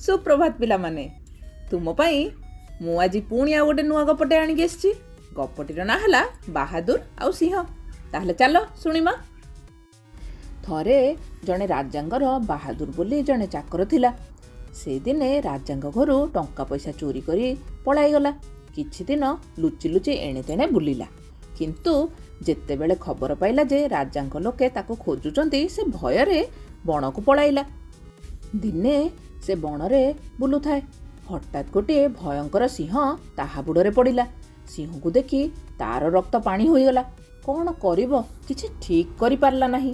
सुप्रभात पिलामाने तुम पाई मु आज पुणी आ गोटे नुआ गपटे आनिक आसी। गपटीर ना है बाहादुर आउ सिंह। ताहले चलो शुणिमा। थरे जड़े राजांगर बाहादुर बोली जड़े चाकर थिला। से दिने राजांग घरू टंका पैसा चोरी करी पलाईगला। किछि दिन लुचि लुचि एणे तेणे बुलिला। किंतु जेतेबेले खबर पाइला जे राजांग लोके ताको खोजुचंती से भयरे बण को पलाइला। दिने से बणरे बुलुथाए। हठात गोटे भयंकर सिंह ताहा बुड़े पड़ा। सिंह को देखी तार रक्त पानी होईगला। कौन करिबो किछि ठीक करि पारला नाही।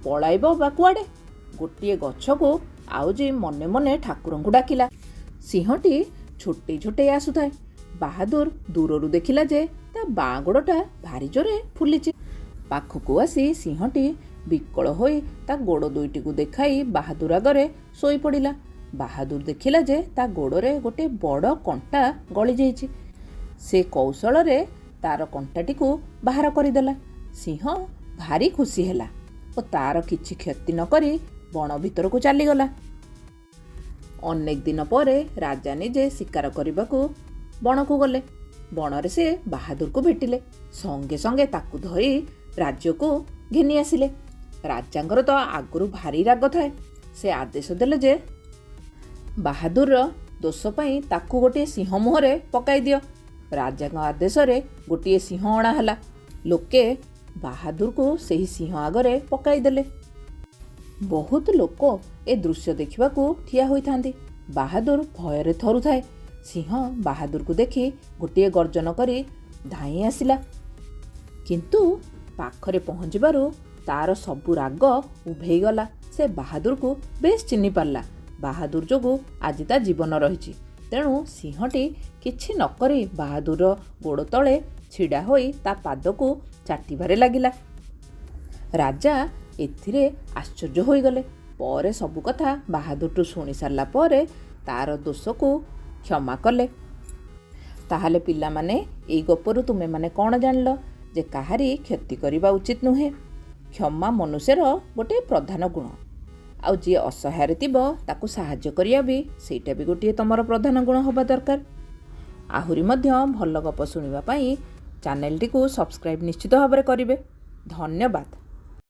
पलाइबो बा कुआडे। गोटे गछ को आउजी मने मने ठाकुर को डाकिला। सिंहटी छोटे छोटे आसुथाए। बाहादुर दूररू देखिला जे ता बाँ गोड़टा भारी जोरे फुलिछि। पाखकू आसी सिंहटी विकल होई ता गोड़ दुईटी को देखाई बाहादुर आगरे सोई पड़िला। बाहादुर देखिला जे ता गोड़रे गोटे बड़ कंटा गली जाइछि। से कौशल रे तार कंटाटी को बाहर करदेला। सिंह भारी खुशी हैला और तार किछि क्षति न करी बण भीतर को चलीगला। अनेक दिन परे राजा निजे शिकार करबाकू बण को गले। बणरे से बाहादुर को भेटिले। संगे संगे ताकू धरी राज्य को घेनी आसिले। राजांगर तो आगुरु भारी राग थाए। से आदेश देले जे बाहादुर दोष पाई ताकू गोटे सिंह मुहरे पकाई दियो। राजा आदेश रे गोटे सिंह अणा हला। लोके बाहादुर को सही सिंह आगरे पकाई देले। बहुत लोक ए दृश्य देखिबाकू ठिया होई थांदी। बाहादुर भयरे थरु थाए। सिंह बाहादुर को देखी गोटे गर्जन करी धाई आसिला। किंतु पाखरे पहुंचबारु तार सबु राग उभेई गला। से बाहादुर को बेस चिन्हि पारला। बाहादुर जोगु आज ता जीवन रही। तेणु सिंहटी किछि नकरी बाहादुर गोड़ तले छिड़ा होई ता पाद को चाटिबारे लागिला। राजा एथिरे आश्चर्य होई गले। परे सबु कथा बाहादुर शुणी सारला परे तार दोष को क्षमा कले। ताहाले पिला माने एई गपरु तुमे माने कौन जानिलो जे काहारी क्षति करिबा उचित नुहे। क्षमा मनुष्यर गोटे प्रधान गुण। आउ जी असहाय थिबो ताकू साहाय्य करिया भी सेटा भी गोटे तमर प्रधान गुण होबा दरकार। आहुरी मध्य भल गप शुणिबा पई चैनल टी को सब्सक्राइब निश्चित भाबरे करिवे। धन्यवाद।